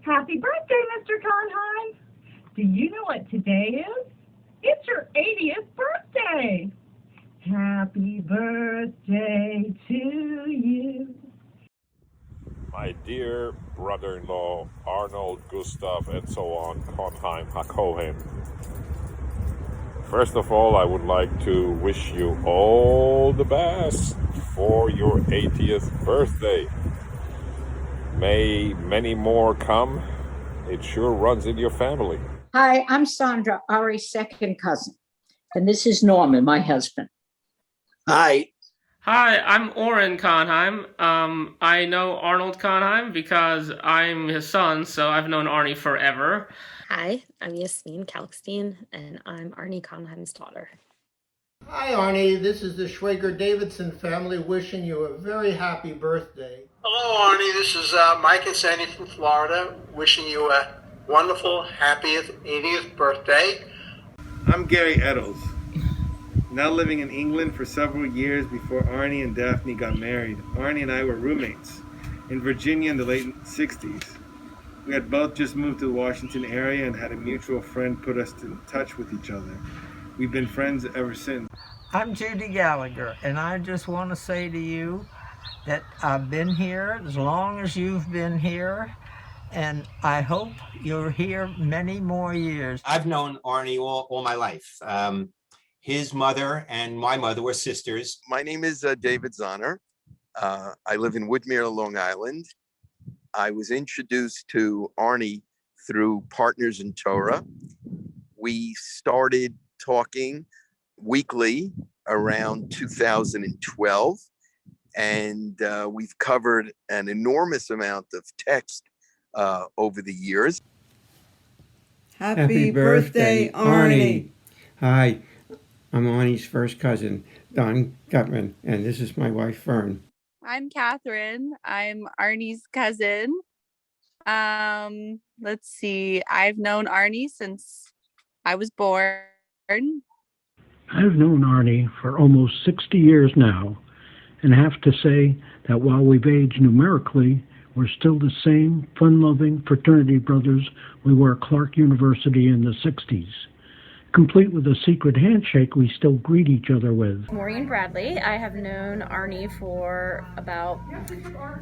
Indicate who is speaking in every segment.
Speaker 1: Happy birthday, Mr. Conheim. Do you know what today is? It's your 80th birthday. Happy birthday to you.
Speaker 2: My dear brother-in-law, Arnold, Gustav, and so on, Conheim, Hakohen. First of all, I would like to wish you all the best for your 80th birthday. May many more come. It sure runs in your family.
Speaker 3: Hi, I'm Sandra, Ari's second cousin. And this is Norman, my husband.
Speaker 4: Hi.
Speaker 5: Hi, I'm Oren Conheim. I know Arnold Conheim because I'm his son, so I've known Arnie forever.
Speaker 6: Hi, I'm Yasmin Kalkstein, and I'm Arnie Conheim's daughter.
Speaker 4: Hi, Arnie. This is the Schwager-Davidson family wishing you a very happy birthday.
Speaker 7: Hello, Arnie. This is Mike and Sandy from Florida, wishing you a wonderful, happy 80th birthday.
Speaker 8: I'm Gary Eddles, now living in England for several years before Arnie and Daphne got married. Arnie and I were roommates in Virginia in the late 60s. We had both just moved to the Washington area and had a mutual friend put us in touch with each other. We've been friends ever since.
Speaker 9: I'm Judy Gallagher, and I just want to say to you that I've been here as long as you've been here, and I hope you're here many more years.
Speaker 10: I've known Arnie all my life. His mother and my mother were sisters.
Speaker 11: My name is David Zahner. I live in Woodmere, Long Island. I was introduced to Arnie through Partners in Torah. We started talking weekly around 2012, and we've covered an enormous amount of text over the years.
Speaker 12: Happy birthday, Arnie.
Speaker 13: Hi, I'm Arnie's first cousin, Don Gutman, and this is my wife, Fern.
Speaker 14: I'm Catherine. I'm Arnie's cousin. Let's see. I've known Arnie since I was born.
Speaker 15: I've known Arnie for almost 60 years now, and have to say that while we've aged numerically, we're still the same fun-loving fraternity brothers we were at Clark University in the 60s. Complete with a secret handshake we still greet each other with.
Speaker 16: Maureen Bradley. I have known Arnie for about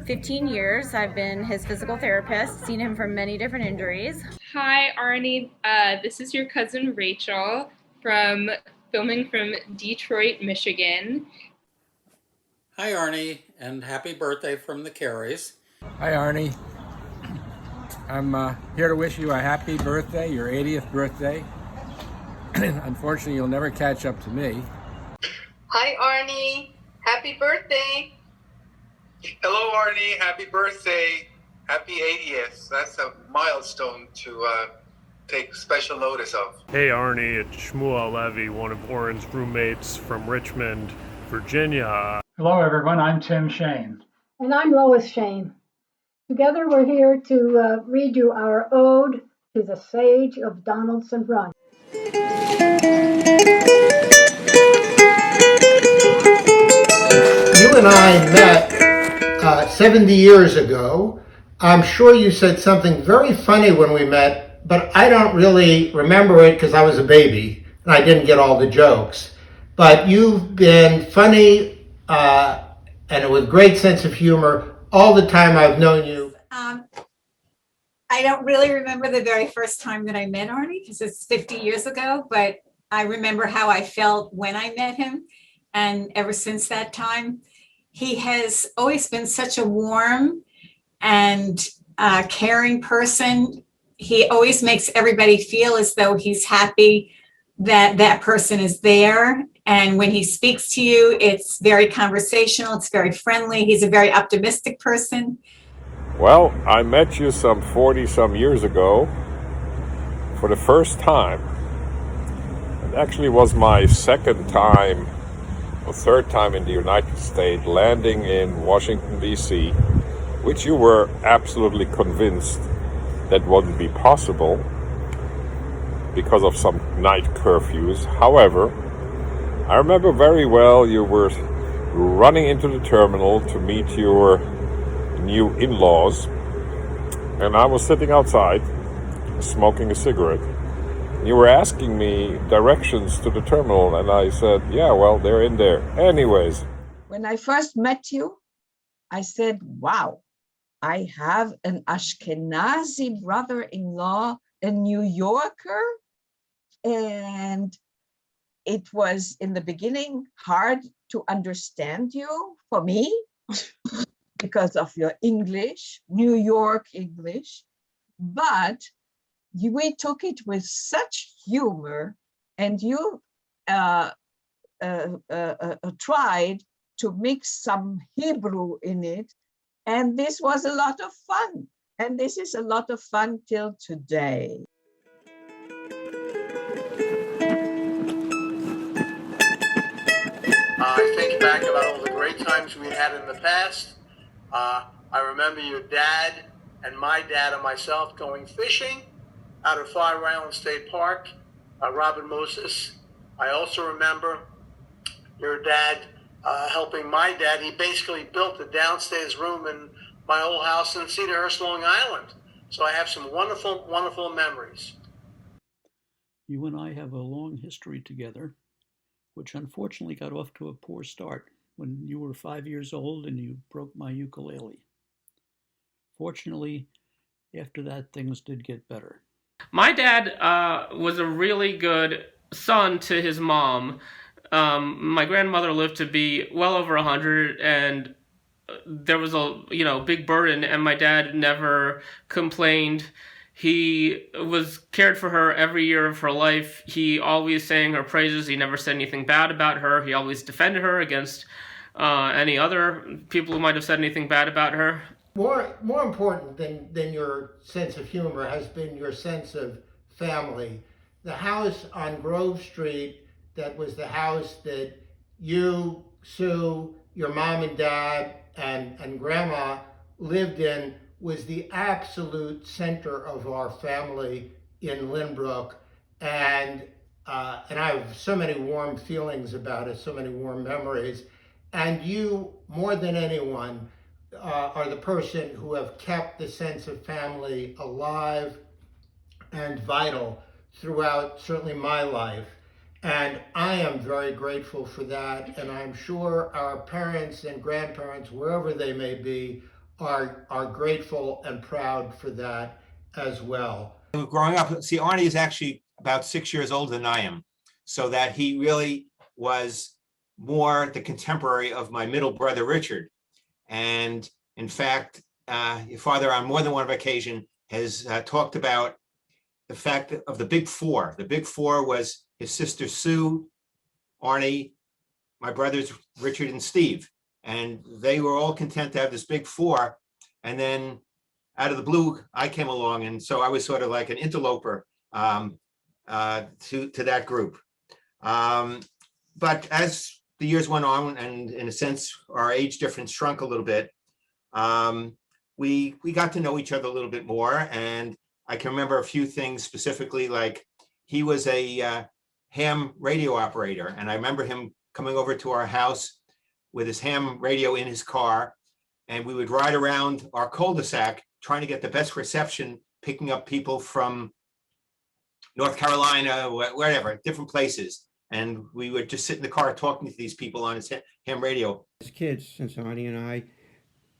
Speaker 16: 15 years. I've been his physical therapist, seen him for many different injuries.
Speaker 17: Hi, Arnie. This is your cousin Rachel from filming from Detroit, Michigan.
Speaker 18: Hi, Arnie, and happy birthday from the Careys.
Speaker 19: Hi, Arnie. I'm here to wish you a happy birthday, your 80th birthday. Unfortunately, you'll never catch up to me.
Speaker 20: Hi, Arnie. Happy birthday.
Speaker 21: Hello, Arnie. Happy birthday. Happy 80th. That's a milestone to take special notice of.
Speaker 22: Hey, Arnie. It's Shmuel Levy, one of Oren's roommates from Richmond, Virginia.
Speaker 23: Hello, everyone. I'm Tim Shane.
Speaker 24: And I'm Lois Shane. Together, we're here to read you our ode to the Sage of Donaldson Run.
Speaker 4: You and I met 70 years ago. I'm sure you said something very funny when we met, but I don't really remember it because I was a baby and I didn't get all the jokes. But you've been funny and with great sense of humor all the time I've known you.
Speaker 25: I don't really remember the very first time that I met Arnie because it's 50 years ago, but I remember how I felt when I met him. And ever since that time, he has always been such a warm and caring person. He always makes everybody feel as though he's happy that that person is there. And when he speaks to you, it's very conversational. It's very friendly. He's a very optimistic person.
Speaker 2: Well, I met you some 40-some years ago for the first time. It actually was my second time, or third time in the United States, landing in Washington, D.C., which you were absolutely convinced that wouldn't be possible because of some night curfews. However, I remember very well you were running into the terminal to meet your new in-laws, and I was sitting outside smoking a cigarette. You were asking me directions to the terminal, and I said, yeah, well, they're in there. Anyways.
Speaker 12: When I first met you, I said, wow, I have an Ashkenazi brother-in-law, a New Yorker. And it was in the beginning hard to understand you for me because of your English, New York English. But we took it with such humor, and you tried to mix some Hebrew in it. And this was a lot of fun. And this is a lot of fun till today.
Speaker 21: I think back about all the great times we had in the past. I remember your dad and my dad and myself going fishing out of Fire Island State Park, Robin Moses. I also remember your dad helping my dad. He basically built a downstairs room in my old house in Cedarhurst, Long Island. So I have some wonderful, wonderful memories.
Speaker 1: You and I have a long history together, which unfortunately got off to a poor start when you were 5 years old and you broke my ukulele. Fortunately, after that, things did get better.
Speaker 3: My dad was a really good son to his mom. My grandmother lived to be well over 100, and there was a big burden, and my dad never complained. He was cared for her every year of her life. He always sang her praises. He never said anything bad about her. He always defended her against any other people who might have said anything bad about her.
Speaker 4: More important than your sense of humor has been your sense of family. The house on Grove Street, that was the house that you, Sue, your mom and dad, and grandma lived in, was the absolute center of our family in Lynbrook. And I have so many warm feelings about it, so many warm memories. And you, more than anyone, are the person who have kept the sense of family alive and vital throughout certainly my life. And I am very grateful for that. And I'm sure our parents and grandparents, wherever they may be, are grateful and proud for that as well.
Speaker 10: Growing up, see, Arnie is actually about 6 years older than I am, so that he really was more the contemporary of my middle brother, Richard. And in fact, your father on more than one occasion has talked about the fact of the Big Four. The Big Four was his sister Sue, Arnie, my brothers Richard and Steve. And they were all content to have this Big Four. And then out of the blue, I came along. And so I was sort of like an interloper to that group. But as the years went on, and in a sense, our age difference shrunk a little bit, we got to know each other a little bit more. And I can remember a few things specifically, like he was a ham radio operator. And I remember him coming over to our house with his ham radio in his car. And we would ride around our cul-de-sac trying to get the best reception, picking up people from North Carolina, wherever, different places. And we would just sit in the car talking to these people on his ham radio.
Speaker 13: As kids, since Arnie and I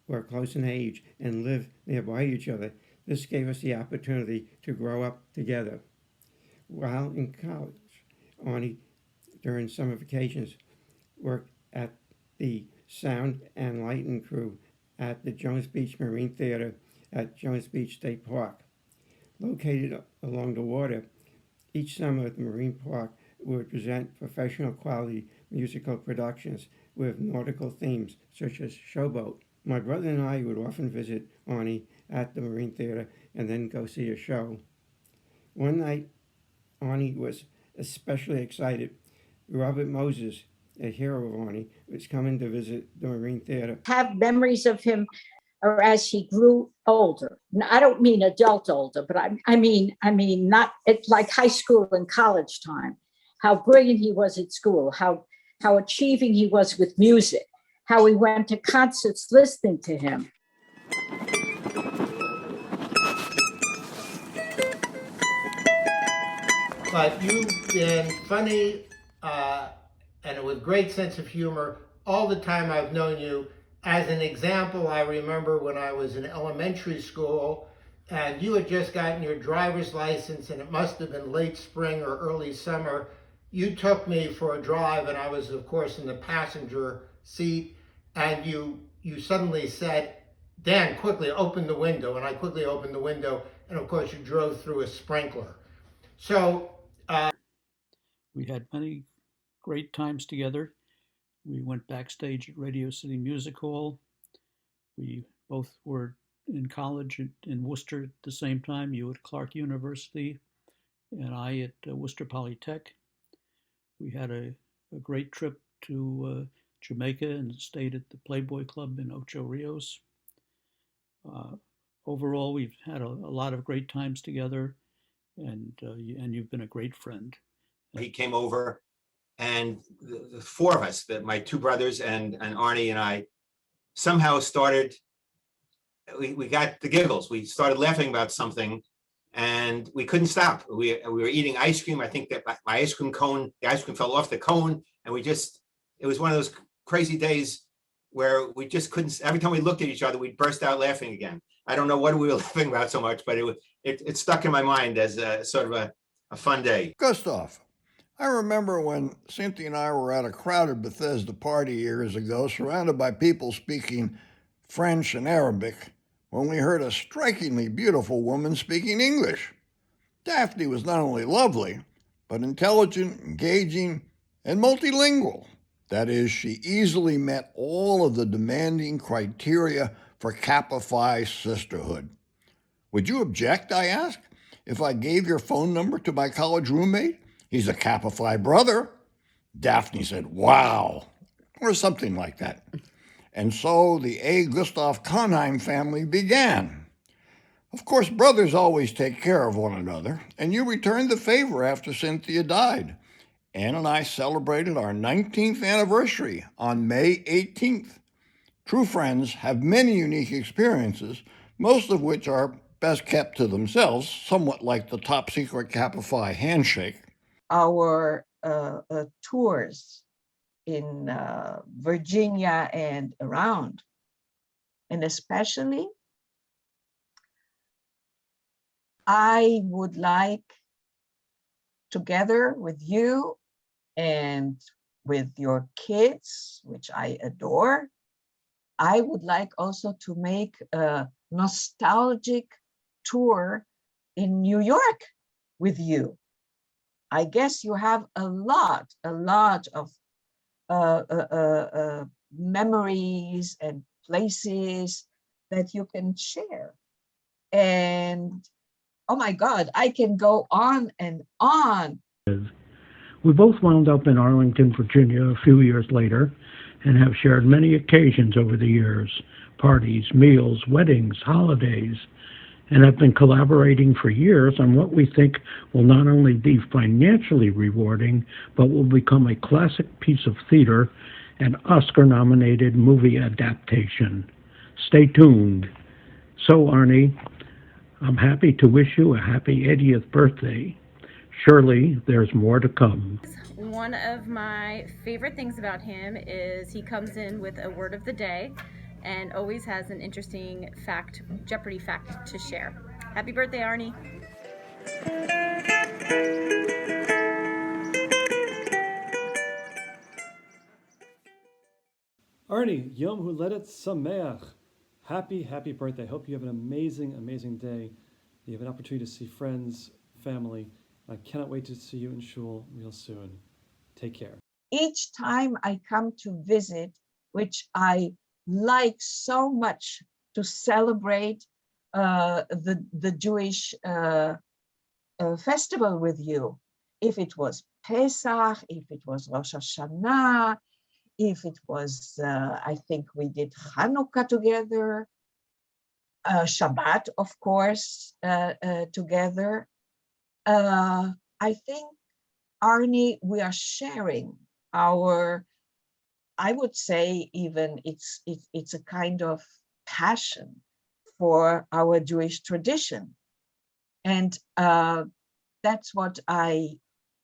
Speaker 13: were close in age and lived nearby each other, this gave us the opportunity to grow up together. While in college, Arnie, during summer vacations, worked at the sound and lighting crew at the Jones Beach Marine Theater at Jones Beach State Park. Located along the water, each summer at the Marine Park would present professional quality musical productions with nautical themes such as Showboat. My brother and I would often visit Arnie at the Marine Theater and then go see a show. One night, Arnie was especially excited. Robert Moses, a hero of Arnie, was coming to visit the Marine Theater.
Speaker 24: Have memories of him or as he grew older. Now, I don't mean adult older, but I mean not at like high school and college time. How brilliant he was at school, how how achieving he was with music, how we went to concerts listening to him.
Speaker 4: But you've been funny and with great sense of humor all the time I've known you. As an example, I remember when I was in elementary school and you had just gotten your driver's license, and it must have been late spring or early summer. You took me for a drive, and I was, of course, in the passenger seat, and you suddenly said, "Dan, quickly open the window," and I quickly opened the window, and of course you drove through a sprinkler. So
Speaker 1: we had many great times together. We went backstage at Radio City Music Hall. We both were in college in Worcester at the same time, you at Clark University and I at Worcester Polytech. We had a great trip to Jamaica and stayed at the Playboy Club in Ocho Rios. Overall, we've had a lot of great times together, and you've been a great friend.
Speaker 10: He came over, and the four of us, my two brothers and Arnie and I, somehow started, we got the giggles. We started laughing about something, and we couldn't stop. We were eating ice cream. I think that my ice cream cone, the ice cream fell off the cone, and it was one of those crazy days where we just couldn't, every time we looked at each other, we'd burst out laughing again. I don't know what we were laughing about so much, but it stuck in my mind as a sort of a fun day.
Speaker 5: Gustav, I remember when Cynthia and I were at a crowded Bethesda party years ago, surrounded by people speaking French and Arabic, when we heard a strikingly beautiful woman speaking English. Daphne was not only lovely, but intelligent, engaging, and multilingual. That is, she easily met all of the demanding criteria for Kappa Phi sisterhood. Would you object, I asked, if I gave your phone number to my college roommate? He's a Kappa Phi brother. Daphne said, "Wow," or something like that. And so the A. Gustav Conheim family began. Of course, brothers always take care of one another, and you returned the favor after Cynthia died. Ann and I celebrated our 19th anniversary on May 18th. True friends have many unique experiences, most of which are best kept to themselves, somewhat like the top secret Kappa Phi handshake.
Speaker 12: Our tours in Virginia and around, and especially I would like, together with you and with your kids, which I adore, I would like also to make a nostalgic tour in New York with you. I guess you have a lot of memories and places that you can share. And oh my God, I can go on and on.
Speaker 15: We both wound up in Arlington, Virginia a few years later and have shared many occasions over the years, parties, meals, weddings, holidays, and have been collaborating for years on what we think will not only be financially rewarding, but will become a classic piece of theater and Oscar-nominated movie adaptation. Stay tuned. So, Arnie, I'm happy to wish you a happy 80th birthday. Surely there's more to come.
Speaker 16: One of my favorite things about him is he comes in with a word of the day and always has an interesting fact, Jeopardy fact to share. Happy birthday, Arnie.
Speaker 6: Arnie, Yom Huledet Sameach. Happy birthday. Hope you have an amazing day. You have an opportunity to see friends, family. I cannot wait to see you in shul real soon. Take care.
Speaker 12: Each time I come to visit, which I like so much to celebrate the Jewish festival with you. If it was Pesach, if it was Rosh Hashanah, if it was, I think we did Hanukkah together, Shabbat, of course, together. I think, Arnie, we are sharing our I would say even it's a kind of passion for our Jewish tradition. And that's what I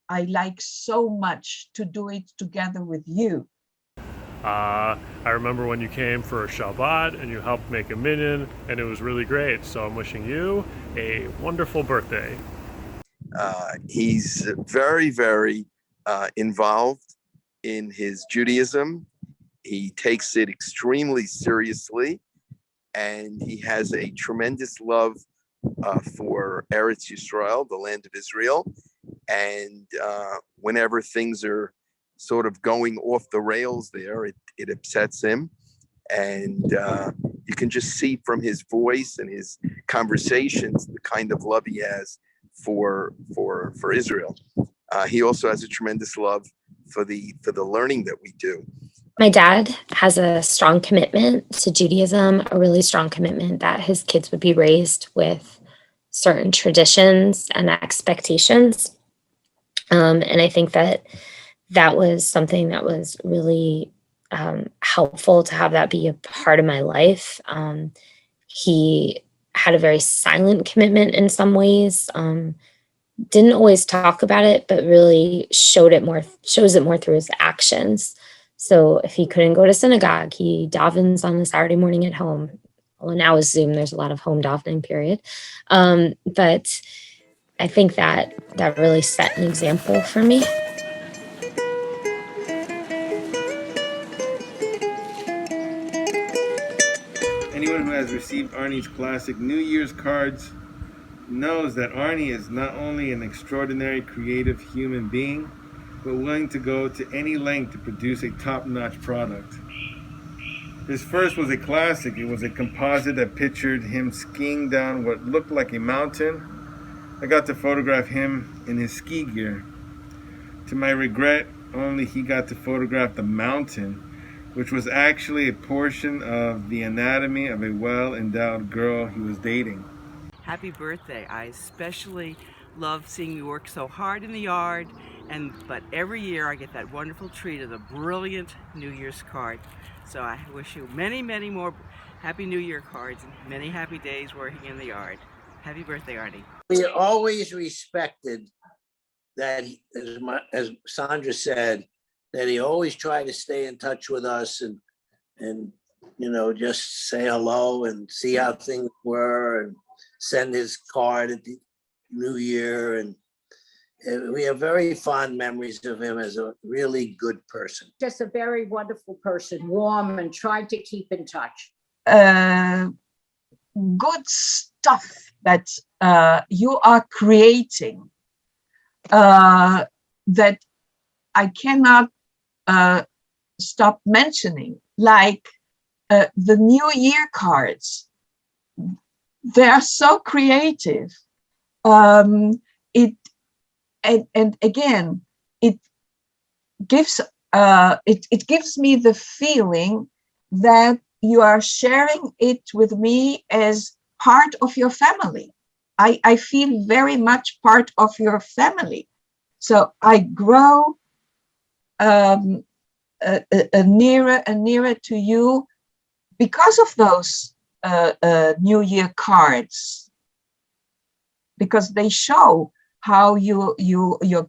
Speaker 12: like so much, to do it together with you.
Speaker 22: I remember when you came for a Shabbat and you helped make a minyan, and it was really great. So I'm wishing you a wonderful birthday.
Speaker 7: He's very, very involved in his Judaism. He takes it extremely seriously, and he has a tremendous love for Eretz Yisrael, the land of Israel. And whenever things are sort of going off the rails there, it upsets him. And you can just see from his voice and his conversations the kind of love he has for Israel. He also has a tremendous love for the learning that we do.
Speaker 8: My dad has a strong commitment to Judaism, a really strong commitment that his kids would be raised with certain traditions and expectations. And I think that was something that was really helpful to have that be a part of my life. He had a very silent commitment in some ways. Didn't always talk about it, but really shows it more through his actions. So if he couldn't go to synagogue, he davens on the Saturday morning at home. Well, now with Zoom, there's a lot of home davening period. But I think that really set an example for me.
Speaker 9: Anyone who has received Arnie's classic New Year's cards knows that Arnie is not only an extraordinary creative human being, but willing to go to any length to produce a top-notch product. His first was a classic. It was a composite that pictured him skiing down what looked like a mountain. I got to photograph him in his ski gear. To my regret, only he got to photograph the mountain, which was actually a portion of the anatomy of a well-endowed girl he was dating.
Speaker 11: Happy birthday. I especially love seeing you work so hard in the yard, but every year I get that wonderful treat of the brilliant New Year's card. So I wish you many, many more Happy New Year cards and many happy days working in the yard. Happy birthday, Arnie.
Speaker 14: We always respected that, as Sandra said, that he always tried to stay in touch with us and just say hello and see how things were and send his card at the New Year. And we have very fond memories of him as a really good person.
Speaker 24: Just a very wonderful person, warm, and tried to keep in touch.
Speaker 12: Good stuff that you are creating that I cannot stop mentioning, like the New Year cards. They are so creative. It gives me the feeling that you are sharing it with me as part of your family. I feel very much part of your family. So I grow nearer and nearer to you because of those New Year cards, because they show how your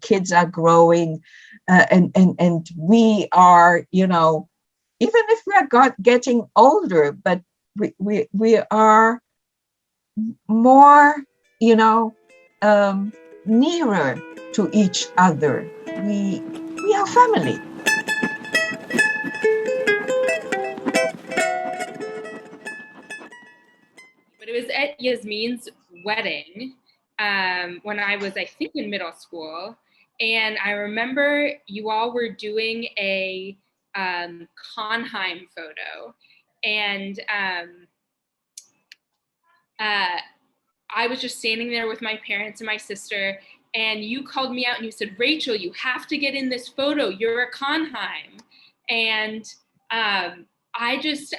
Speaker 12: kids are growing, and we are, even if we are getting older, but we are more, nearer to each other. We are family.
Speaker 17: But it was at Yasmin's wedding when I was, I think, in middle school. And I remember you all were doing a Konheim photo. And I was just standing there with my parents and my sister, and you called me out and you said, "Rachel, you have to get in this photo. You're a Konheim." And I just,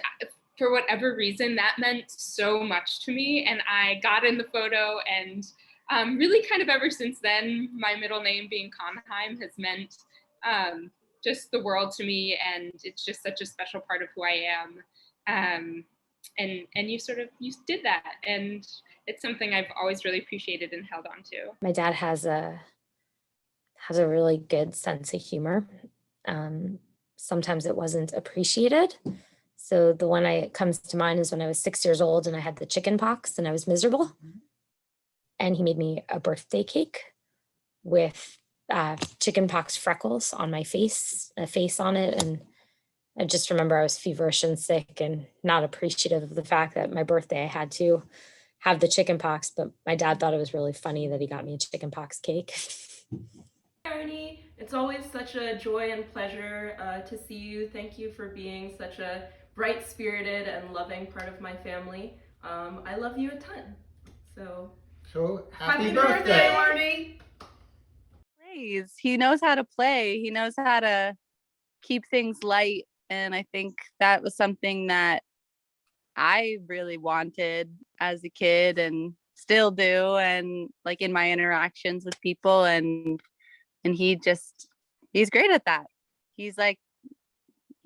Speaker 17: for whatever reason, that meant so much to me. And I got in the photo, and really kind of ever since then, my middle name being Konheim has meant just the world to me, and it's just such a special part of who I am. And you did that, and it's something I've always really appreciated and held on to.
Speaker 8: My dad has a really good sense of humor. Sometimes it wasn't appreciated. So the one that comes to mind is when I was 6 years old and I had the chicken pox and I was miserable. And he made me a birthday cake with chicken pox freckles on my face, a face on it. And I just remember I was feverish and sick and not appreciative of the fact that my birthday I had to have the chicken pox, but my dad thought it was really funny that he got me a chicken pox cake.
Speaker 18: Arnie, it's always such a joy and pleasure to see you. Thank you for being such a bright-spirited and loving part of my family. I love you a ton. So
Speaker 4: happy birthday,
Speaker 18: Arnie!
Speaker 19: Plays. He knows how to play. He knows how to keep things light. And I think that was something that I really wanted as a kid and still do. And like in my interactions with people, and he's great at that. He's like,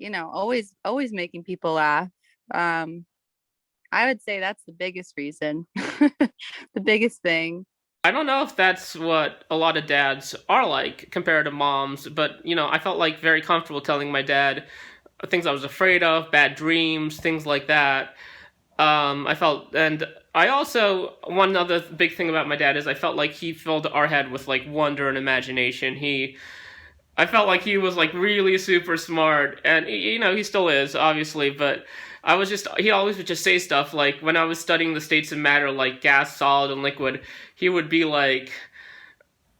Speaker 19: always making people laugh. I would say that's the biggest reason, the biggest thing.
Speaker 3: I don't know if that's what a lot of dads are like compared to moms, but, I felt like very comfortable telling my dad things I was afraid of, bad dreams, things like that. One other big thing about my dad is I felt like he filled our head with like wonder and imagination. I felt like he was like really super smart, and he still is, obviously, but he always would just say stuff like when I was studying the states of matter, like gas, solid, and liquid, he would be like,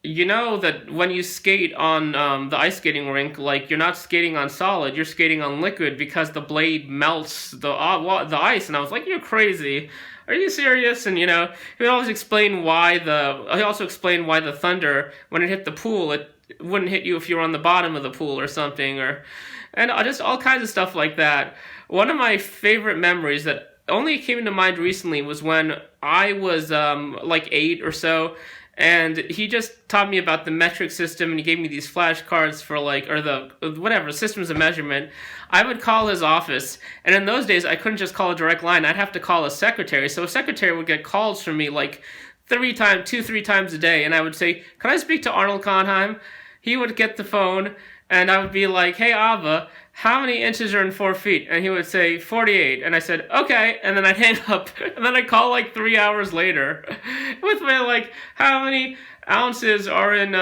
Speaker 3: that when you skate on the ice skating rink, like you're not skating on solid, you're skating on liquid because the blade melts the ice. And I was like, you're crazy. Are you serious? And he would always explain why the thunder, when it hit the pool, it wouldn't hit you if you were on the bottom of the pool or something, and just all kinds of stuff like that. One of my favorite memories that only came to mind recently was when I was like 8 or so, and he just taught me about the metric system, and he gave me these flashcards for the systems of measurement. I would call his office, and in those days I couldn't just call a direct line. I'd have to call a secretary. So a secretary would get calls from me like 3 times a day, and I would say, "Can I speak to Arnold Conheim?" He would get the phone, and I would be like, "Hey, Ava, how many inches are in 4 feet?" And he would say 48. And I said, "Okay." And then I'd hang up. And then I'd call like 3 hours later with my like, "How many ounces are in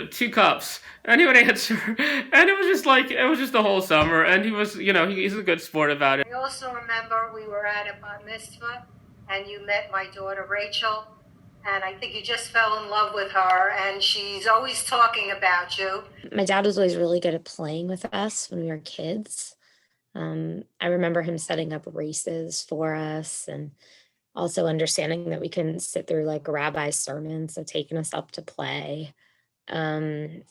Speaker 3: 2 cups?" And he would answer. And it was just the whole summer. And he was, he's a good sport about it.
Speaker 20: I also remember we were at a bar mitzvah and you met my daughter Rachel. And I think you just fell in love with her, and she's always talking about you.
Speaker 8: My dad was always really good at playing with us when we were kids. I remember him setting up races for us, and also understanding that we couldn't sit through like a rabbi's sermon, so taking us up to play. I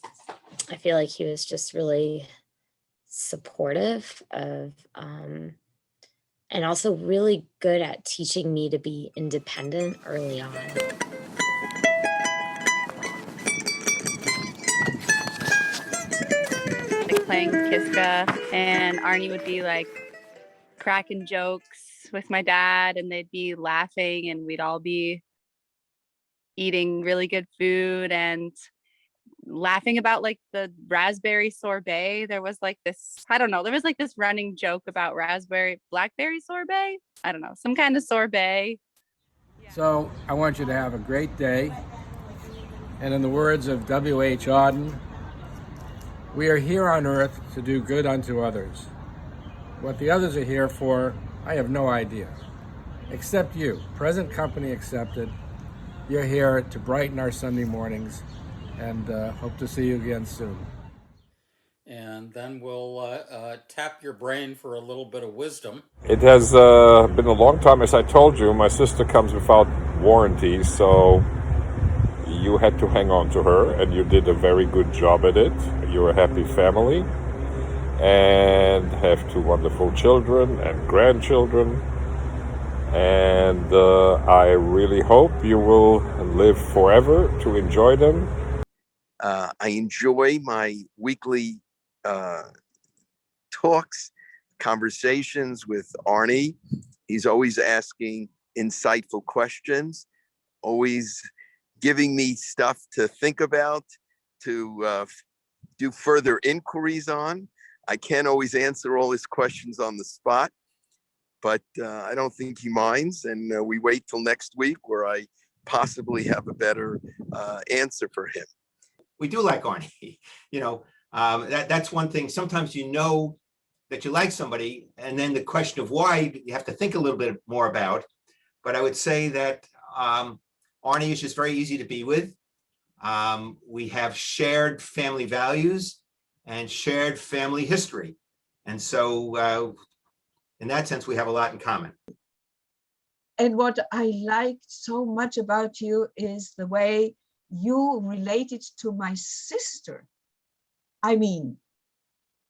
Speaker 8: feel like he was just really supportive of, and also really good at teaching me to be independent early on.
Speaker 19: Like playing Kiska, and Arnie would be like cracking jokes with my dad, and they'd be laughing, and we'd all be eating really good food and laughing about like the raspberry sorbet. There was like this, there was like this running joke about blackberry sorbet. I don't know, some kind of sorbet.
Speaker 23: So I want you to have a great day. And in the words of W.H. Auden, we are here on earth to do good unto others. What the others are here for, I have no idea. Except you, present company accepted. You're here to brighten our Sunday mornings, and hope to see you again soon.
Speaker 25: And then we'll tap your brain for a little bit of wisdom.
Speaker 2: It has been a long time, as I told you. My sister comes without warranty, so you had to hang on to her, and you did a very good job at it. You're a happy family, and have 2 wonderful children and grandchildren. And I really hope you will live forever to enjoy them.
Speaker 7: I enjoy my weekly talks, conversations with Arnie. He's always asking insightful questions, always giving me stuff to think about, to do further inquiries on. I can't always answer all his questions on the spot, but I don't think he minds. And we wait till next week where I possibly have a better answer for him.
Speaker 1: We do like Arnie. That's one thing. Sometimes you know that you like somebody, and then the question of why you have to think a little bit more about. But I would say that Arnie is just very easy to be with. We have shared family values and shared family history. And so in that sense, we have a lot in common.
Speaker 12: And what I liked so much about you is the way you related to my sister. I mean,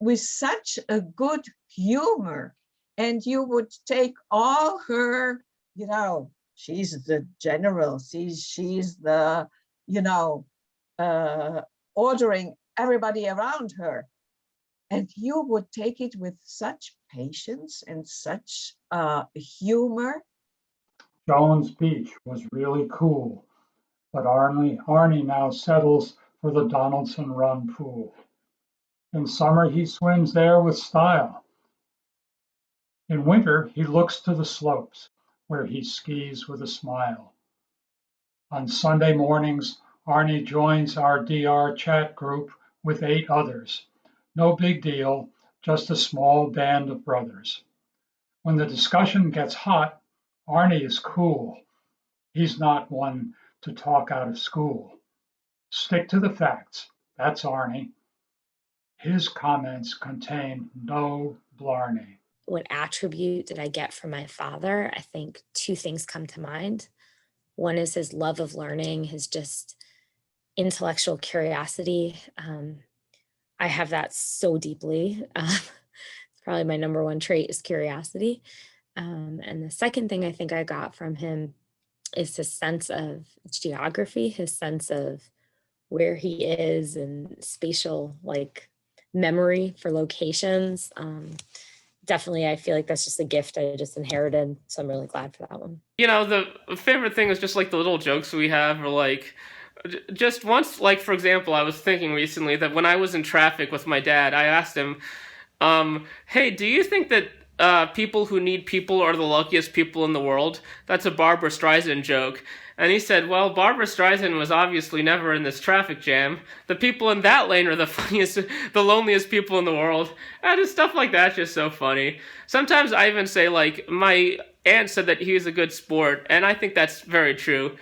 Speaker 12: with such a good humor, and you would take all her, she's the general, she's the, ordering everybody around her. And you would take it with such patience and such humor.
Speaker 5: Jones Beach was really cool, but Arnie now settles for the Donaldson Run pool. In summer, he swims there with style. In winter, he looks to the slopes, where he skis with a smile. On Sunday mornings, Arnie joins our DR chat group with 8 others. No big deal, just a small band of brothers. When the discussion gets hot, Arnie is cool. He's not one to talk out of school. Stick to the facts. That's Arnie. His comments contain no blarney.
Speaker 8: What attribute did I get from my father? I think 2 things come to mind. One is his love of learning, his just intellectual curiosity. I have that so deeply. It's probably my number 1 trait is curiosity. And the second thing I think I got from him is his sense of geography, his sense of where he is and spatial memory for locations. Definitely, I feel like that's just a gift I just inherited. So I'm really glad for that one.
Speaker 3: The favorite thing is just the little jokes we have, or just once, for example, I was thinking recently that when I was in traffic with my dad, I asked him, hey, do you think that people who need people are the luckiest people in the world? That's a Barbra Streisand joke. And he said, well, Barbra Streisand was obviously never in this traffic jam. The people in that lane are the funniest, the loneliest people in the world. And just stuff like that's just so funny. Sometimes I even say, my aunt said that he was a good sport, and I think that's very true.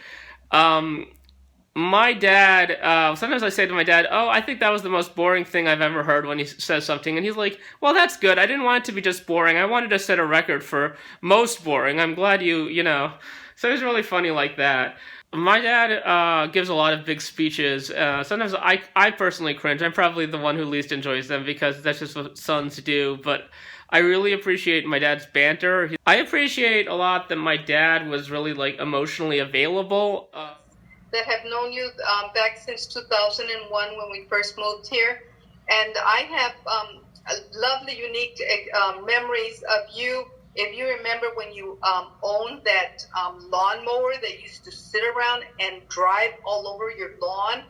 Speaker 3: My dad, sometimes I say to my dad, oh, I think that was the most boring thing I've ever heard when he says something. And he's like, well, that's good. I didn't want it to be just boring. I wanted to set a record for most boring. I'm glad you know. So it was really funny like that. My dad gives a lot of big speeches. Sometimes I personally cringe. I'm probably the one who least enjoys them because that's just what sons do. But I really appreciate my dad's banter. I appreciate a lot that my dad was really emotionally available.
Speaker 20: That have known you back since 2001 when we first moved here. And I have lovely, unique memories of you. If you remember when you owned that lawnmower that used to sit around and drive all over your lawn,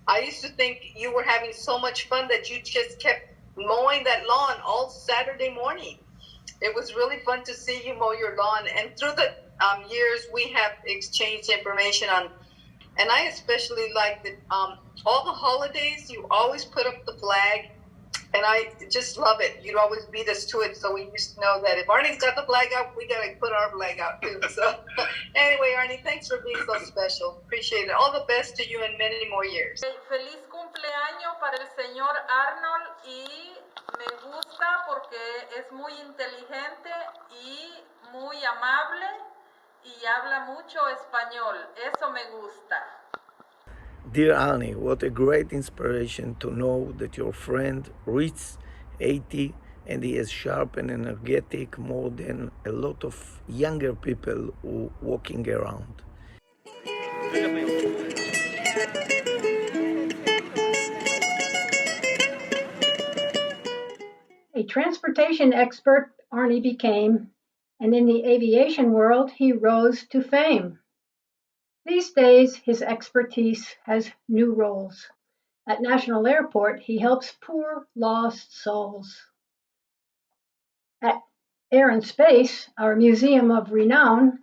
Speaker 20: I used to think you were having so much fun that you just kept mowing that lawn all Saturday morning. It was really fun to see you mow your lawn. And through the years, we have exchanged information on. And I especially like that all the holidays, you always put up the flag. And I just love it. You'd always beat us to it. So we used to know that if Arnie's got the flag out, we got to put our flag out too. So anyway, Arnie, thanks for being so special. Appreciate it. All the best to you and many more years.
Speaker 10: Feliz cumpleaños para el señor Arnold y me gusta porque es muy inteligente y muy amable y habla mucho español. Eso me gusta.
Speaker 13: Dear Arnie, what a great inspiration to know that your friend reached 80 and he is sharp and energetic more than a lot of younger people who walking around.
Speaker 24: A transportation expert Arnie became, and in the aviation world he rose to fame. These days, his expertise has new roles. At National Airport, he helps poor, lost souls. At Air and Space, our museum of renown,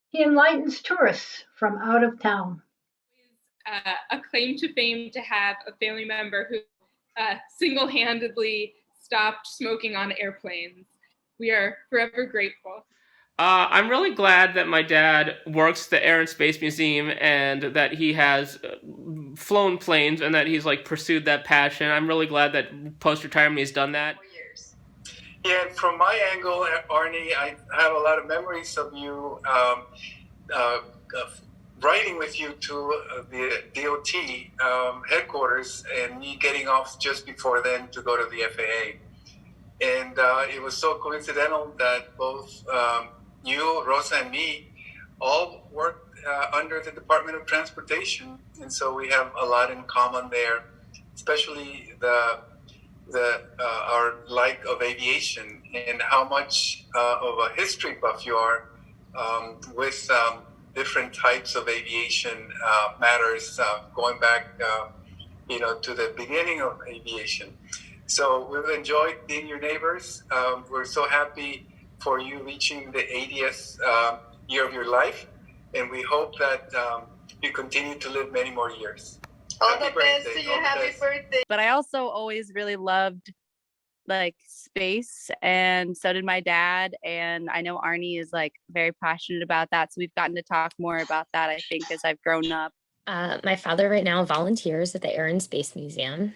Speaker 24: he enlightens tourists from out of town.
Speaker 17: A claim to fame to have a family member who single-handedly stopped smoking on airplanes. We are forever grateful.
Speaker 3: I'm really glad that my dad works the Air and Space Museum and that he has flown planes and that he's like pursued that passion. I'm really glad that post-retirement he's done that.
Speaker 6: Yeah, from my angle, Arnie, I have a lot of memories of you riding with you to the DOT headquarters and me getting off just before then to go to the FAA. And it was so coincidental that both you, Rosa, and me all worked under the Department of Transportation. And so we have a lot in common there, especially our like of aviation and how much of a history buff you are with different types of aviation matters going back to the beginning of aviation. So we've enjoyed being your neighbors. We're so happy for you reaching the 80th year of your life, and we hope that you continue to live many more years.
Speaker 20: All the best to you. Happy birthday.
Speaker 19: But I also always really loved like space, and so did my dad. And I know Arnie is like very passionate about that. So we've gotten to talk more about that, I think, as I've grown up.
Speaker 8: My father right now volunteers at the Air and Space Museum.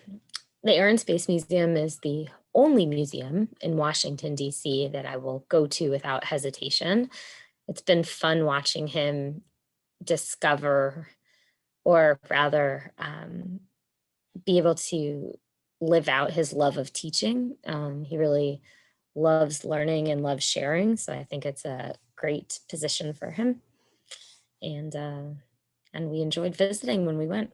Speaker 8: The Air and Space Museum is the only museum in Washington, D.C. that I will go to without hesitation. It's been fun watching him discover, or rather be able to live out his love of teaching. He really loves learning and loves sharing. So I think it's a great position for him. And we enjoyed visiting when we went.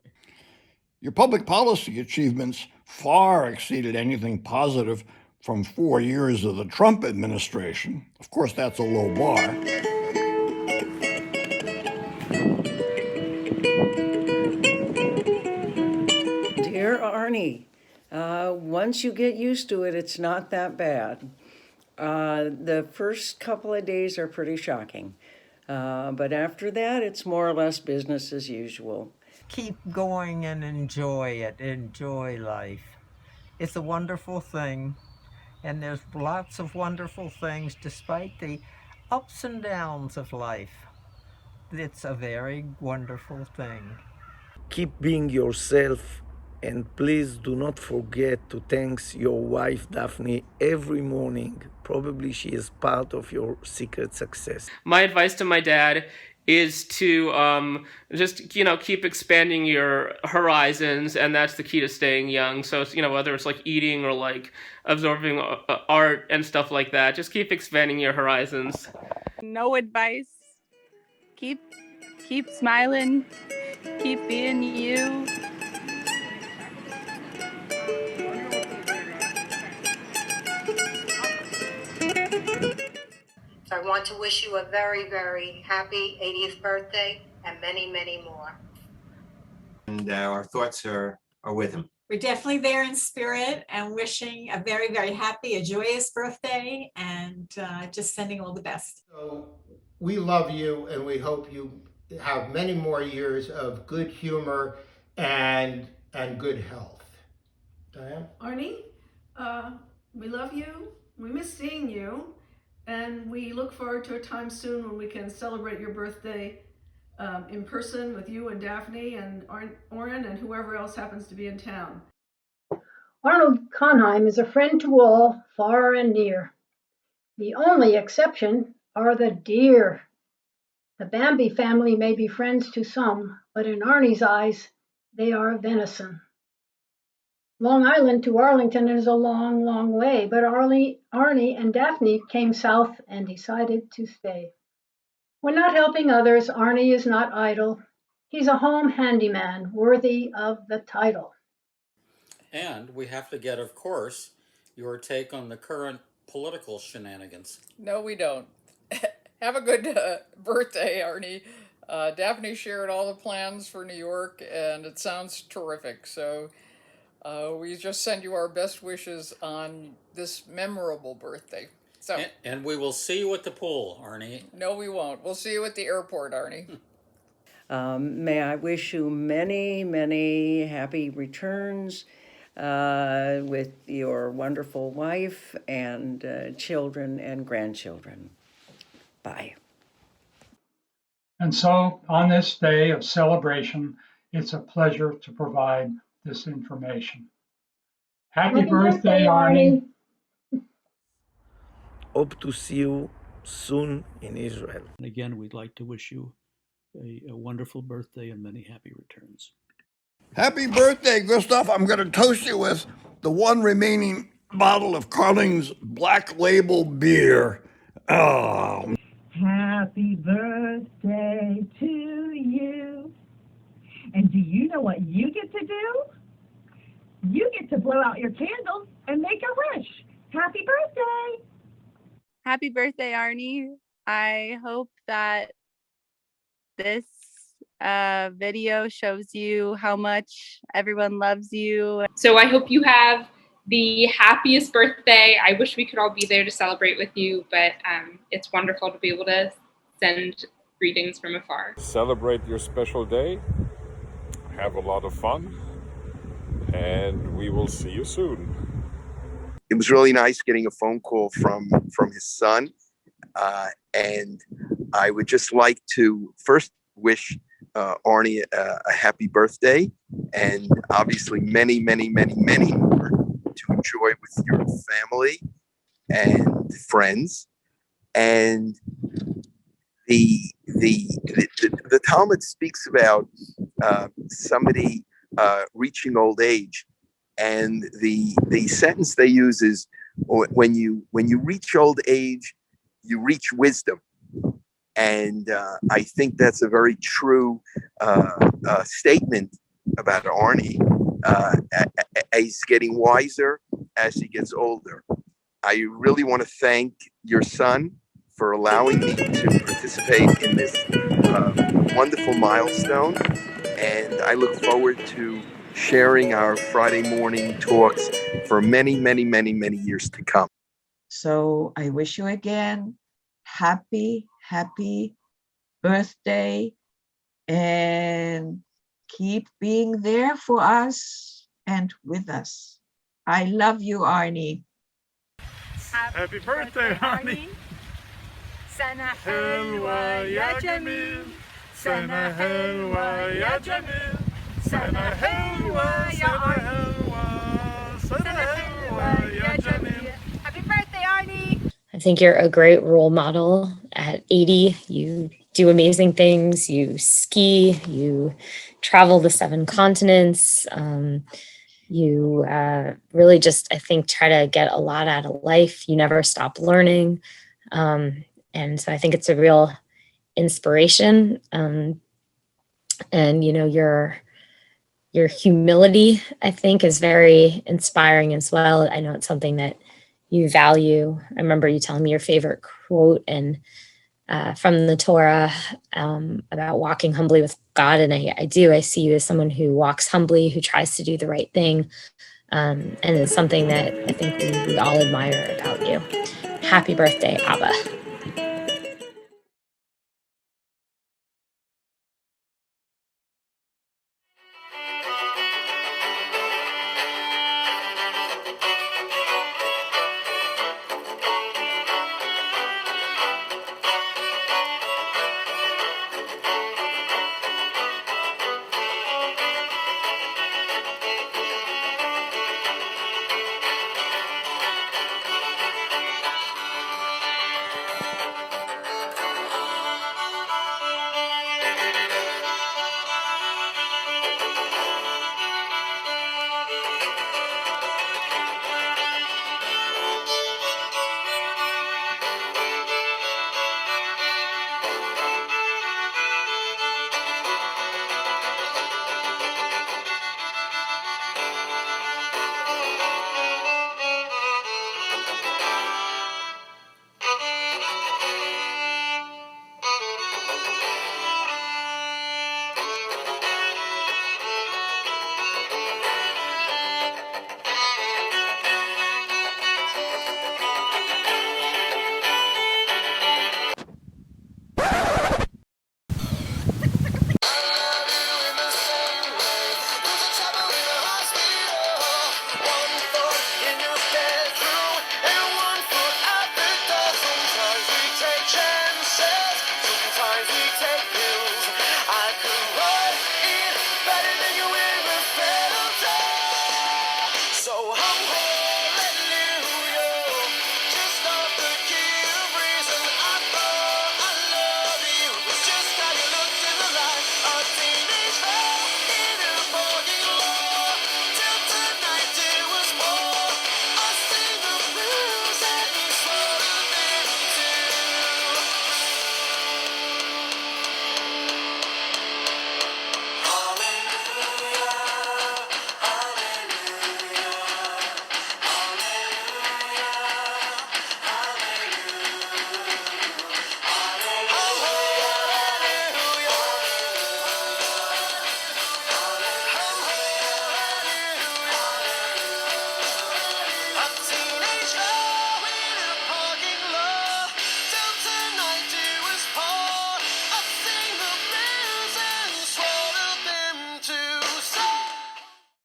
Speaker 15: Your public policy achievements far exceeded anything positive from 4 years of the Trump administration. Of course, that's a low bar.
Speaker 16: Dear Arnie, once you get used to it, it's not that bad. The first couple of days are pretty shocking. But after that, it's more or less business as usual.
Speaker 21: Keep going and enjoy it. Enjoy life. It's a wonderful thing. And there's lots of wonderful things despite the ups and downs of life. It's a very wonderful thing.
Speaker 13: Keep being yourself, and please do not forget to thank your wife, Daphne, every morning. Probably she is part of your secret success.
Speaker 3: My advice to my dad is to just keep expanding your horizons, and that's the key to staying young. So whether it's like eating or like absorbing art and stuff like that, just keep expanding your horizons.
Speaker 19: No advice. Keep smiling. Keep being you.
Speaker 22: I want to wish you a very, very happy 80th birthday and many, many more.
Speaker 1: And our thoughts are with him.
Speaker 26: We're definitely there in spirit and wishing a very, very happy, a joyous birthday, and just sending all the best.
Speaker 4: So we love you, and we hope you have many more years of good humor and good health. Diane?
Speaker 27: Arnie, we love you. We miss seeing you. And we look forward to a time soon when we can celebrate your birthday in person with you and Daphne and Oren and whoever else happens to be in town.
Speaker 24: Arnold Conheim is a friend to all, far and near. The only exception are the deer. The Bambi family may be friends to some, but in Arnie's eyes, they are venison. Long Island to Arlington is a long, long way, but Arnie and Daphne came south and decided to stay. When not helping others, Arnie is not idle. He's a home handyman worthy of the title.
Speaker 25: And we have to get, of course, your take on the current political shenanigans.
Speaker 2: No, we don't. Have a good birthday, Arnie. Daphne shared all the plans for New York, and it sounds terrific. So we just send you our best wishes on this memorable birthday. So,
Speaker 25: And we will see you at the pool, Arnie.
Speaker 2: No, we won't. We'll see you at the airport, Arnie.
Speaker 16: May I wish you many, many happy returns with your wonderful wife and children and grandchildren. Bye.
Speaker 5: And so on this day of celebration, it's a pleasure to provide this information. Happy birthday, Arnie.
Speaker 13: Hope to see you soon in Israel.
Speaker 7: And again, we'd like to wish you a wonderful birthday and many happy returns.
Speaker 15: Happy birthday, Gustav. I'm going to toast you with the one remaining bottle of Carling's Black Label beer. Oh.
Speaker 9: Happy birthday to you. And do you know what you get to do? You get to blow out your candles and make a wish. Happy birthday.
Speaker 19: Happy birthday, Arnie. I hope that this video shows you how much everyone loves you.
Speaker 17: So I hope you have the happiest birthday. I wish we could all be there to celebrate with you, but it's wonderful to be able to send greetings from afar.
Speaker 11: Celebrate your special day. Have a lot of fun. And we will see you soon.
Speaker 14: It was really nice getting a phone call from his son. And I would just like to first wish Arnie a happy birthday, and obviously many, many, many, many more to enjoy with your family and friends. And the Talmud speaks about somebody reaching old age, and the sentence they use is, when you reach old age, you reach wisdom. And I think that's a very true statement about Arnie. He's getting wiser as he gets older. I really want to thank your son for allowing me to participate in this wonderful milestone. And I look forward to sharing our Friday morning talks for many, many, many, many years to come.
Speaker 12: So I wish you again happy birthday, and keep being there for us and with us. I love you, Arnie.
Speaker 11: Happy birthday, Arnie.
Speaker 18: Sana helwa ya jamil. Sana helwa ya jamil. Sana helwa ya Arnie. Sana helwa ya jamil. Happy birthday, Arnie.
Speaker 8: I think you're a great role model. At 80, you do amazing things. You ski, you travel the 7 continents. You really just, I think, try to get a lot out of life. You never stop learning. And so I think it's a real inspiration. And, you know, your humility, I think, is very inspiring as well. I know it's something that you value. I remember you telling me your favorite quote and from the Torah about walking humbly with God. And I see you as someone who walks humbly, who tries to do the right thing. And it's something that I think we all admire about you. Happy birthday, Abba.